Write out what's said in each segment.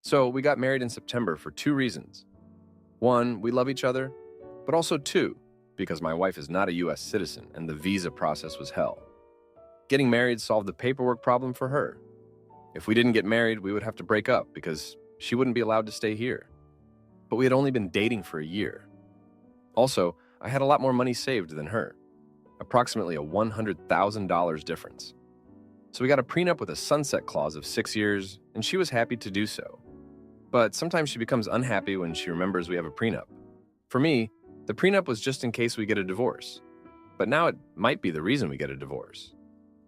So we got married in September for two reasons. One, we love each other, but also two, because my wife is not a US citizen and the visa process was hell. Getting married solved the paperwork problem for her. If we didn't get married, we would have to break up because she wouldn't be allowed to stay here. But we had only been dating for a year. Also, I had a lot more money saved than her, approximately a $100,000 difference. So we got a prenup with a sunset clause of 6 years, and she was happy to do so. But sometimes she becomes unhappy when she remembers we have a prenup. For me, the prenup was just in case we get a divorce. But now it might be the reason we get a divorce.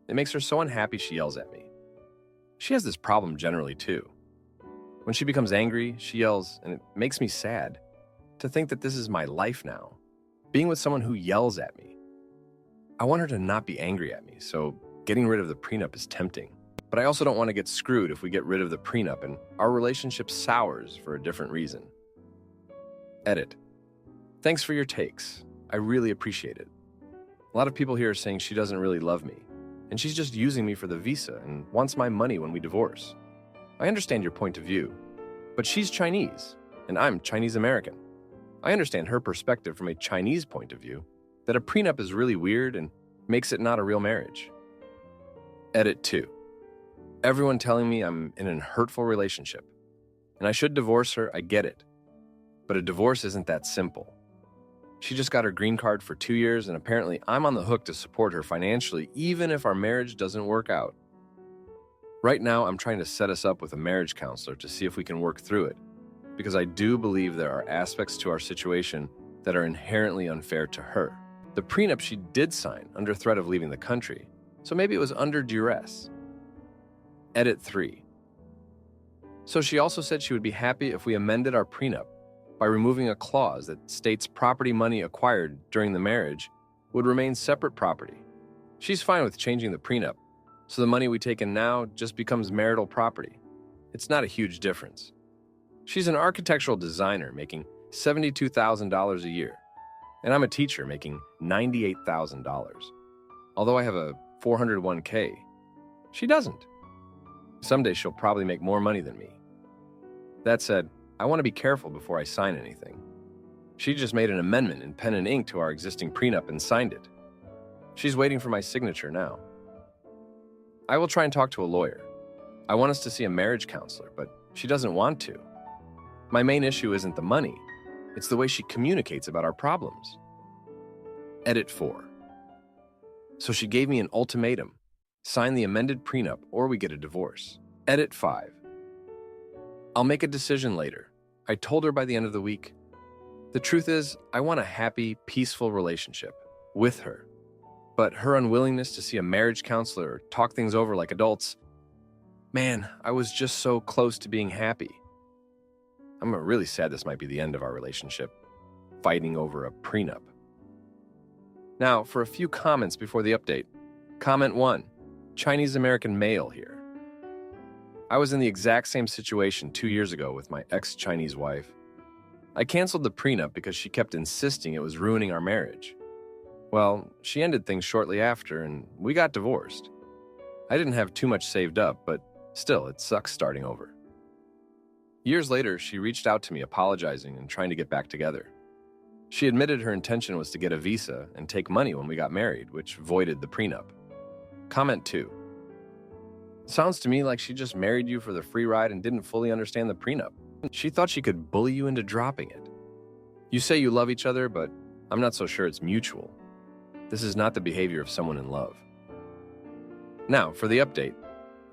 It makes her so unhappy she yells at me. She has this problem generally too. When she becomes angry, she yells, and it makes me sad to think that this is my life now, being with someone who yells at me. I want her to not be angry at me, so getting rid of the prenup is tempting. But I also don't want to get screwed if we get rid of the prenup and our relationship sours for a different reason. Edit. Thanks for your takes. I really appreciate it. A lot of people here are saying she doesn't really love me, and she's just using me for the visa and wants my money when we divorce. I understand your point of view, but she's Chinese, and I'm Chinese American. I understand her perspective from a Chinese point of view, that a prenup is really weird and makes it not a real marriage. Edit 2. Everyone telling me I'm in a hurtful relationship, and I should divorce her, I get it. But a divorce isn't that simple. She just got her green card for 2 years, and apparently I'm on the hook to support her financially, even if our marriage doesn't work out. Right now, I'm trying to set us up with a marriage counselor to see if we can work through it, because I do believe there are aspects to our situation that are inherently unfair to her. The prenup she did sign under threat of leaving the country, so maybe it was under duress. Edit 3. So she also said she would be happy if we amended our prenup by removing a clause that states property money acquired during the marriage would remain separate property. She's fine with changing the prenup, so the money we take in now just becomes marital property. It's not a huge difference. She's an architectural designer making $72,000 a year, and I'm a teacher making $98,000. Although I have a 401k, she doesn't. Someday she'll probably make more money than me. That said, I want to be careful before I sign anything. She just made an amendment in pen and ink to our existing prenup and signed it. She's waiting for my signature now. I will try and talk to a lawyer. I want us to see a marriage counselor, but she doesn't want to. My main issue isn't the money. It's the way she communicates about our problems. Edit 4. So she gave me an ultimatum. Sign the amended prenup or we get a divorce. Edit 5. I'll make a decision later. I told her by the end of the week. The truth is, I want a happy, peaceful relationship with her. But her unwillingness to see a marriage counselor or talk things over like adults, man, I was just so close to being happy. I'm really sad this might be the end of our relationship, fighting over a prenup. Now, for a few comments before the update. Comment 1, Chinese American male here. I was in the exact same situation 2 years ago with my ex-Chinese wife. I canceled the prenup because she kept insisting it was ruining our marriage. Well, she ended things shortly after, and we got divorced. I didn't have too much saved up, but still, it sucks starting over. Years later, she reached out to me apologizing and trying to get back together. She admitted her intention was to get a visa and take money when we got married, which voided the prenup. Comment 2. Sounds to me like she just married you for the free ride and didn't fully understand the prenup. She thought she could bully you into dropping it. You say you love each other, but I'm not so sure it's mutual. This is not the behavior of someone in love. Now, for the update.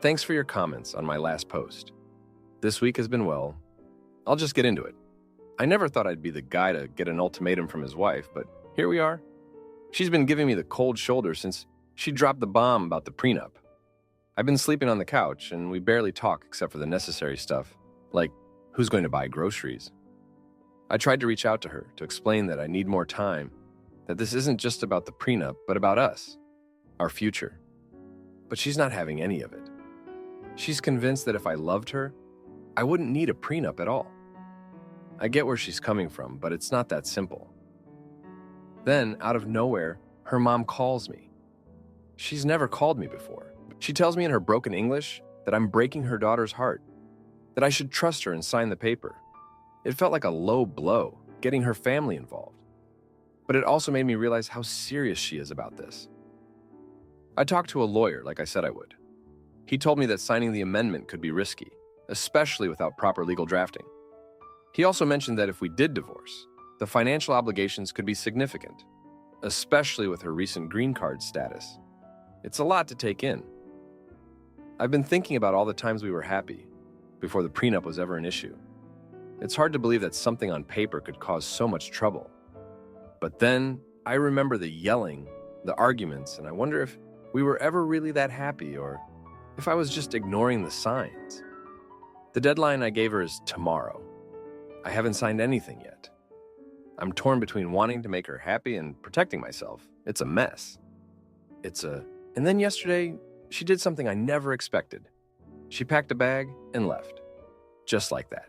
Thanks for your comments on my last post. This week has been well. I'll just get into it. I never thought I'd be the guy to get an ultimatum from his wife, but here we are. She's been giving me the cold shoulder since she dropped the bomb about the prenup. I've been sleeping on the couch, and we barely talk except for the necessary stuff, like who's going to buy groceries. I tried to reach out to her to explain that I need more time, that this isn't just about the prenup, but about us, our future. But she's not having any of it. She's convinced that if I loved her, I wouldn't need a prenup at all. I get where she's coming from, but it's not that simple. Then, out of nowhere, her mom calls me. She's never called me before. She tells me in her broken English that I'm breaking her daughter's heart, that I should trust her and sign the paper. It felt like a low blow, getting her family involved. But it also made me realize how serious she is about this. I talked to a lawyer like I said I would. He told me that signing the amendment could be risky, especially without proper legal drafting. He also mentioned that if we did divorce, the financial obligations could be significant, especially with her recent green card status. It's a lot to take in. I've been thinking about all the times we were happy, before the prenup was ever an issue. It's hard to believe that something on paper could cause so much trouble. But then I remember the yelling, the arguments, and I wonder if we were ever really that happy or if I was just ignoring the signs. The deadline I gave her is tomorrow. I haven't signed anything yet. I'm torn between wanting to make her happy and protecting myself. It's a mess. And then yesterday, she did something I never expected. She packed a bag and left. Just like that.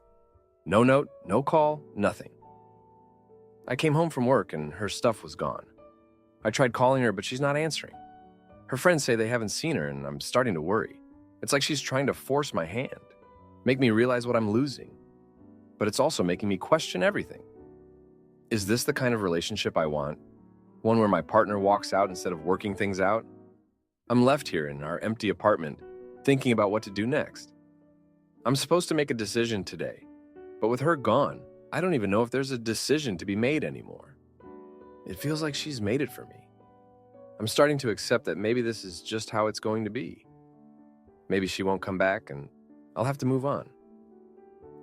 No note, no call, nothing. I came home from work and her stuff was gone. I tried calling her, but she's not answering. Her friends say they haven't seen her, and I'm starting to worry. It's like she's trying to force my hand, make me realize what I'm losing. But it's also making me question everything. Is this the kind of relationship I want? One where my partner walks out instead of working things out? I'm left here in our empty apartment, thinking about what to do next. I'm supposed to make a decision today, but with her gone, I don't even know if there's a decision to be made anymore. It feels like she's made it for me. I'm starting to accept that maybe this is just how it's going to be. Maybe she won't come back and I'll have to move on.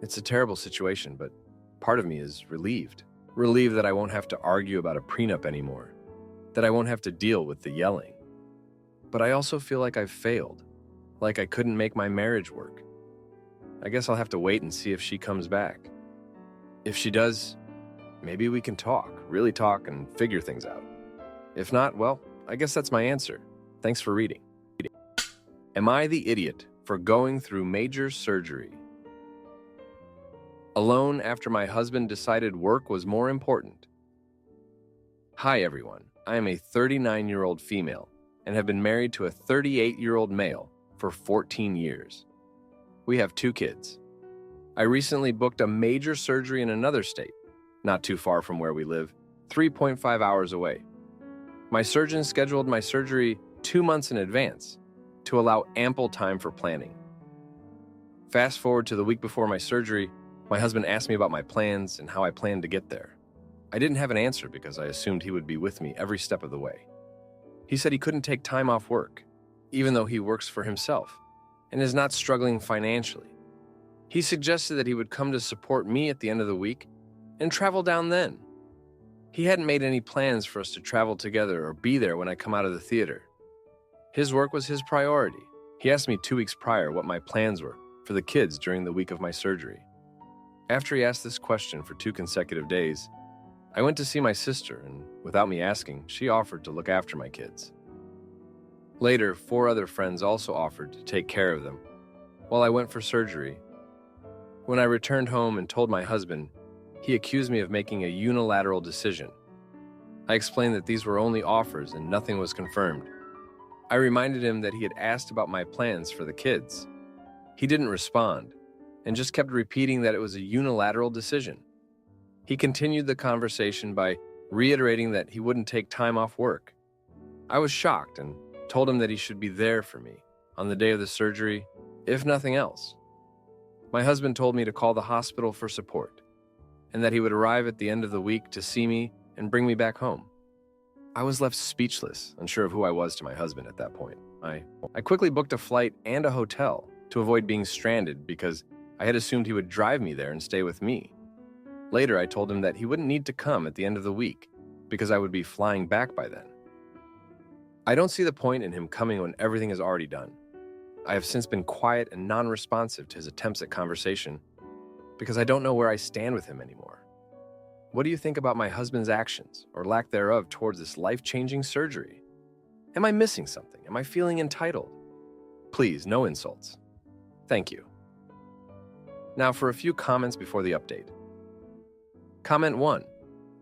It's a terrible situation, but part of me is relieved. Relieved that I won't have to argue about a prenup anymore, that I won't have to deal with the yelling. But I also feel like I've failed, like I couldn't make my marriage work. I guess I'll have to wait and see if she comes back. If she does, maybe we can talk, really talk, and figure things out. If not, well, I guess that's my answer. Thanks for reading. Am I the idiot for going through major surgery? Alone after my husband decided work was more important. Hi everyone, I am a 39-year-old female and have been married to a 38-year-old male for 14 years. We have 2 kids. I recently booked a major surgery in another state, not too far from where we live, 3.5 hours away. My surgeon scheduled my surgery 2 months in advance to allow ample time for planning. Fast forward to the week before my surgery, my husband asked me about my plans and how I planned to get there. I didn't have an answer because I assumed he would be with me every step of the way. He said he couldn't take time off work, even though he works for himself and is not struggling financially. He suggested that he would come to support me at the end of the week and travel down then. He hadn't made any plans for us to travel together or be there when I come out of the theater. His work was his priority. He asked me 2 weeks prior what my plans were for the kids during the week of my surgery. After he asked this question for 2 consecutive days, I went to see my sister, and without me asking, she offered to look after my kids. Later, 4 other friends also offered to take care of them while I went for surgery. When I returned home and told my husband, he accused me of making a unilateral decision. I explained that these were only offers and nothing was confirmed. I reminded him that he had asked about my plans for the kids. He didn't respond and just kept repeating that it was a unilateral decision. He continued the conversation by reiterating that he wouldn't take time off work. I was shocked and told him that he should be there for me on the day of the surgery, if nothing else. My husband told me to call the hospital for support and that he would arrive at the end of the week to see me and bring me back home. I was left speechless, unsure of who I was to my husband at that point. I quickly booked a flight and a hotel to avoid being stranded because I had assumed he would drive me there and stay with me. Later, I told him that he wouldn't need to come at the end of the week because I would be flying back by then. I don't see the point in him coming when everything is already done. I have since been quiet and non-responsive to his attempts at conversation because I don't know where I stand with him anymore. What do you think about my husband's actions or lack thereof towards this life-changing surgery? Am I missing something? Am I feeling entitled? Please, no insults. Thank you. Now for a few comments before the update. Comment 1.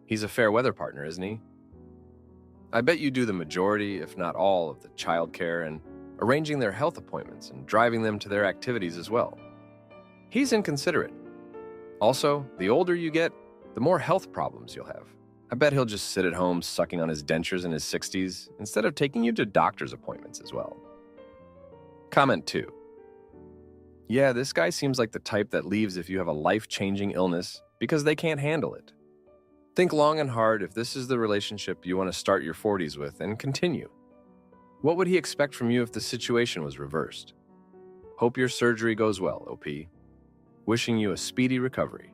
He's a fair weather partner, isn't he? I bet you do the majority, if not all, of the childcare and arranging their health appointments and driving them to their activities as well. He's inconsiderate. Also, the older you get, the more health problems you'll have. I bet he'll just sit at home sucking on his dentures in his 60s instead of taking you to doctor's appointments as well. Comment 2. Yeah, this guy seems like the type that leaves if you have a life-changing illness because they can't handle it. Think long and hard if this is the relationship you want to start your 40s with and continue. What would he expect from you if the situation was reversed? Hope your surgery goes well, OP. Wishing you a speedy recovery.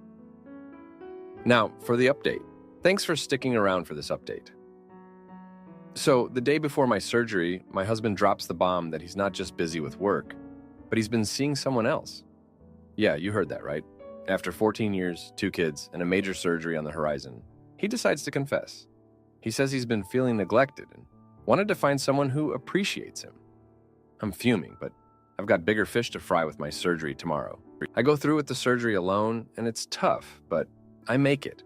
Now, for the update. Thanks for sticking around for this update. So, the day before my surgery, my husband drops the bomb that he's not just busy with work, but he's been seeing someone else. Yeah, you heard that right. After 14 years, 2 kids, and a major surgery on the horizon, he decides to confess. He says he's been feeling neglected and wanted to find someone who appreciates him. I'm fuming, but I've got bigger fish to fry with my surgery tomorrow. I go through with the surgery alone, and it's tough, but I make it.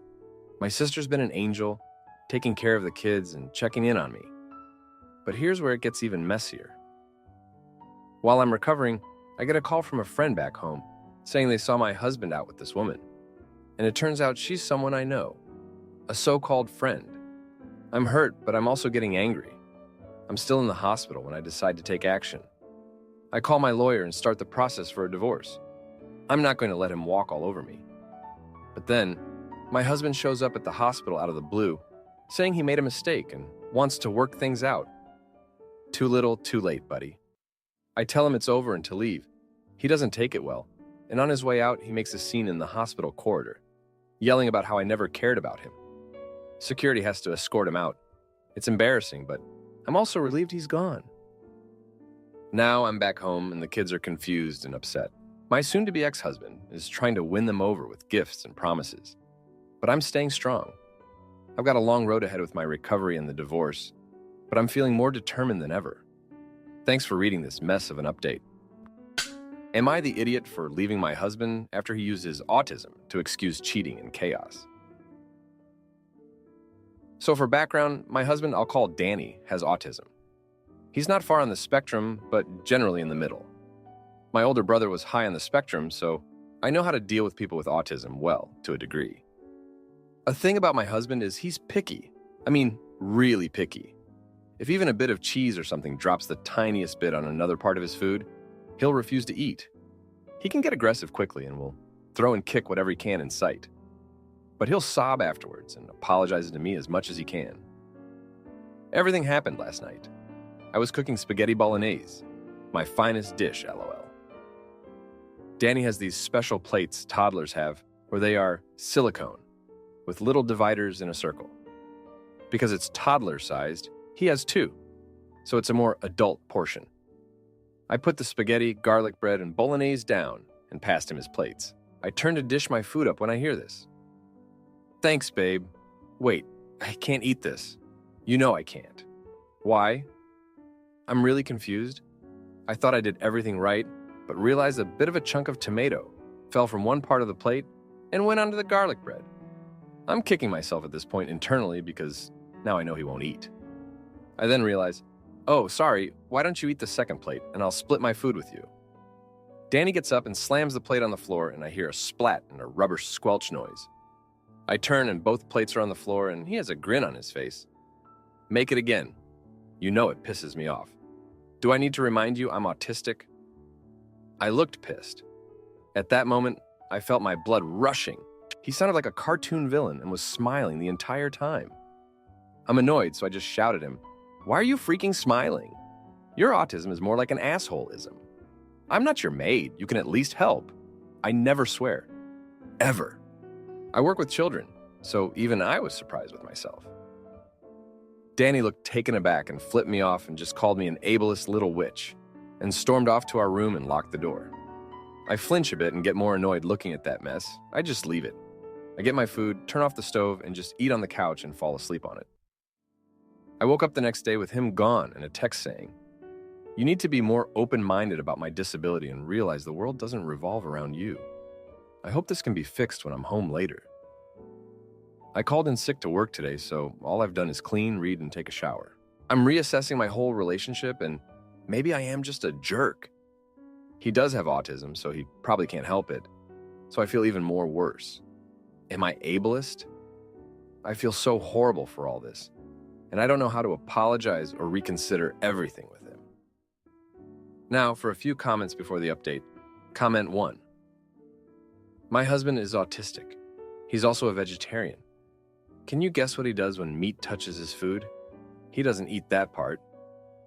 My sister's been an angel, taking care of the kids and checking in on me. But here's where it gets even messier. While I'm recovering, I get a call from a friend back home saying they saw my husband out with this woman. And it turns out she's someone I know, a so-called friend. I'm hurt, but I'm also getting angry. I'm still in the hospital when I decide to take action. I call my lawyer and start the process for a divorce. I'm not going to let him walk all over me. But then, my husband shows up at the hospital out of the blue, saying he made a mistake and wants to work things out. Too little, too late, buddy. I tell him it's over and to leave. He doesn't take it well, and on his way out, he makes a scene in the hospital corridor, yelling about how I never cared about him. Security has to escort him out. It's embarrassing, but I'm also relieved he's gone. Now I'm back home and the kids are confused and upset. My soon-to-be ex-husband is trying to win them over with gifts and promises. But I'm staying strong. I've got a long road ahead with my recovery and the divorce, but I'm feeling more determined than ever. Thanks for reading this mess of an update. Am I the idiot for leaving my husband after he used his autism to excuse cheating and chaos? So for background, my husband, I'll call Danny, has autism. He's not far on the spectrum, but generally in the middle. My older brother was high on the spectrum, so I know how to deal with people with autism well, to a degree. A thing about my husband is he's picky. I mean, really picky. If even a bit of cheese or something drops the tiniest bit on another part of his food, he'll refuse to eat. He can get aggressive quickly and will throw and kick whatever he can in sight. But he'll sob afterwards and apologizes to me as much as he can. Everything happened last night. I was cooking spaghetti bolognese, my finest dish, LOL. Danny has these special plates toddlers have where they are silicone, with little dividers in a circle. Because it's toddler-sized, he has 2, so it's a more adult portion. I put the spaghetti, garlic bread, and bolognese down and passed him his plates. I turn to dish my food up when I hear this. Thanks, babe. Wait, I can't eat this. You know I can't. Why? I'm really confused. I thought I did everything right, but realized a bit of a chunk of tomato fell from one part of the plate and went onto the garlic bread. I'm kicking myself at this point internally because now I know he won't eat. I then realize, oh, sorry, why don't you eat the second plate and I'll split my food with you. Danny gets up and slams the plate on the floor and I hear a splat and a rubber squelch noise. I turn and both plates are on the floor and he has a grin on his face. Make it again. You know it pisses me off. Do I need to remind you I'm autistic? I looked pissed. At that moment, I felt my blood rushing. He sounded like a cartoon villain and was smiling the entire time. I'm annoyed, so I just shouted at him, "Why are you freaking smiling? Your autism is more like an assholeism. I'm not your maid. You can at least help." I never swear. Ever. I work with children, so even I was surprised with myself. Danny looked taken aback and flipped me off and just called me an ableist little witch and stormed off to our room and locked the door. I flinch a bit and get more annoyed looking at that mess. I just leave it. I get my food, turn off the stove, and just eat on the couch and fall asleep on it. I woke up the next day with him gone and a text saying, "You need to be more open-minded about my disability and realize the world doesn't revolve around you. I hope this can be fixed when I'm home later." I called in sick to work today, so all I've done is clean, read, and take a shower. I'm reassessing my whole relationship, and maybe I am just a jerk. He does have autism, so he probably can't help it, so I feel even more worse. Am I ableist? I feel so horrible for all this, and I don't know how to apologize or reconsider everything with him. Now, for a few comments before the update. Comment 1. My husband is autistic. He's also a vegetarian. Can you guess what he does when meat touches his food? He doesn't eat that part.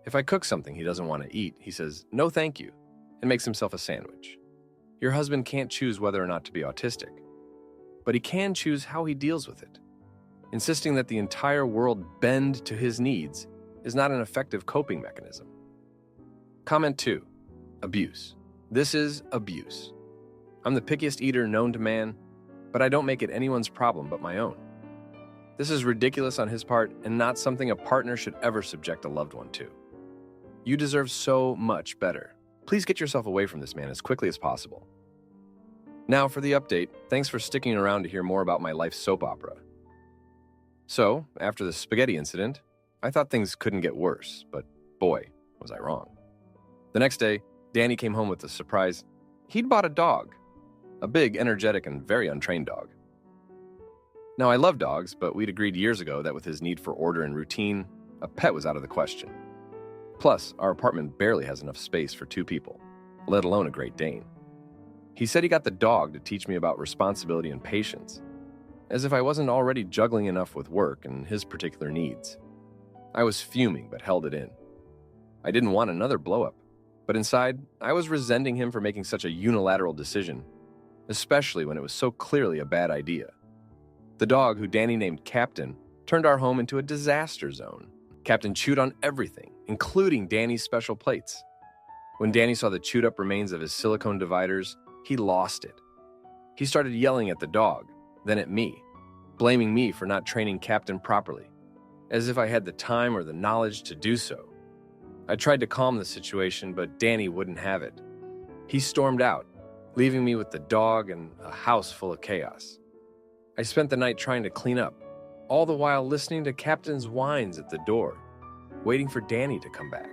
If I cook something he doesn't want to eat, he says, "No thank you," and makes himself a sandwich. Your husband can't choose whether or not to be autistic, but he can choose how he deals with it. Insisting that the entire world bend to his needs is not an effective coping mechanism. Comment 2. Abuse. This is abuse. I'm the pickiest eater known to man, but I don't make it anyone's problem but my own. This is ridiculous on his part and not something a partner should ever subject a loved one to. You deserve so much better. Please get yourself away from this man as quickly as possible. Now for the update. Thanks for sticking around to hear more about my life soap opera. So, after the spaghetti incident, I thought things couldn't get worse, but boy, was I wrong. The next day, Danny came home with a surprise. He'd bought a dog. A big, energetic, and very untrained dog. Now, I love dogs, but we'd agreed years ago that with his need for order and routine, a pet was out of the question. Plus, our apartment barely has enough space for 2 people, let alone a Great Dane. He said he got the dog to teach me about responsibility and patience, as if I wasn't already juggling enough with work and his particular needs. I was fuming, but held it in. I didn't want another blow-up, but inside, I was resenting him for making such a unilateral decision, especially when it was so clearly a bad idea. The dog, who Danny named Captain, turned our home into a disaster zone. Captain chewed on everything, including Danny's special plates. When Danny saw the chewed-up remains of his silicone dividers, he lost it. He started yelling at the dog, then at me, blaming me for not training Captain properly, as if I had the time or the knowledge to do so. I tried to calm the situation, but Danny wouldn't have it. He stormed out, leaving me with the dog and a house full of chaos. I spent the night trying to clean up, all the while listening to Captain's whines at the door, waiting for Danny to come back.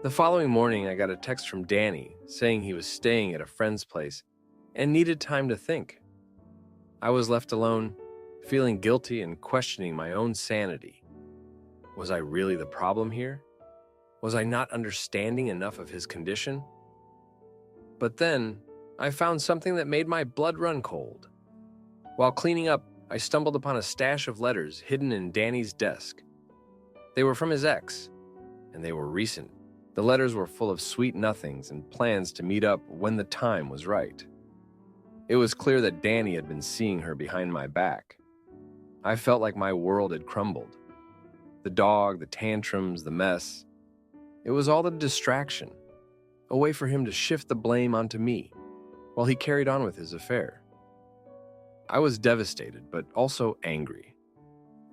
The following morning, I got a text from Danny saying he was staying at a friend's place and needed time to think. I was left alone, feeling guilty and questioning my own sanity. Was I really the problem here? Was I not understanding enough of his condition? But then, I found something that made my blood run cold. While cleaning up, I stumbled upon a stash of letters hidden in Danny's desk. They were from his ex, and they were recent. The letters were full of sweet nothings and plans to meet up when the time was right. It was clear that Danny had been seeing her behind my back. I felt like my world had crumbled. The dog, the tantrums, the mess. It was all a distraction, a way for him to shift the blame onto me, while he carried on with his affair. I was devastated, but also angry.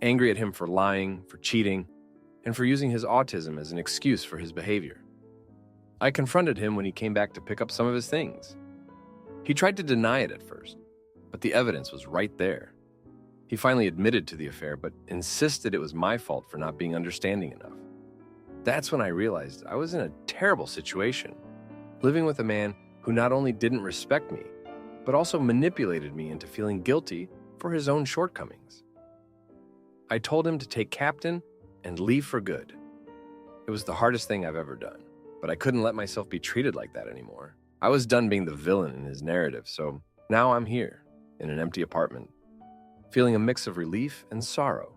Angry at him for lying, for cheating, and for using his autism as an excuse for his behavior. I confronted him when he came back to pick up some of his things. He tried to deny it at first, but the evidence was right there. He finally admitted to the affair, but insisted it was my fault for not being understanding enough. That's when I realized I was in a terrible situation, living with a man who not only didn't respect me, but also manipulated me into feeling guilty for his own shortcomings. I told him to take Captain and leave for good. It was the hardest thing I've ever done, but I couldn't let myself be treated like that anymore. I was done being the villain in his narrative, so now I'm here, in an empty apartment, feeling a mix of relief and sorrow.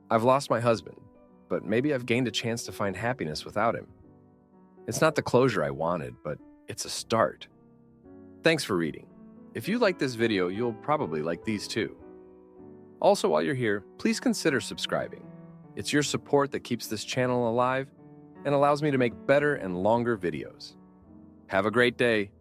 I've lost my husband, but maybe I've gained a chance to find happiness without him. It's not the closure I wanted, but it's a start. Thanks for reading. If you like this video, you'll probably like these too. Also, while you're here, please consider subscribing. It's your support that keeps this channel alive and allows me to make better and longer videos. Have a great day.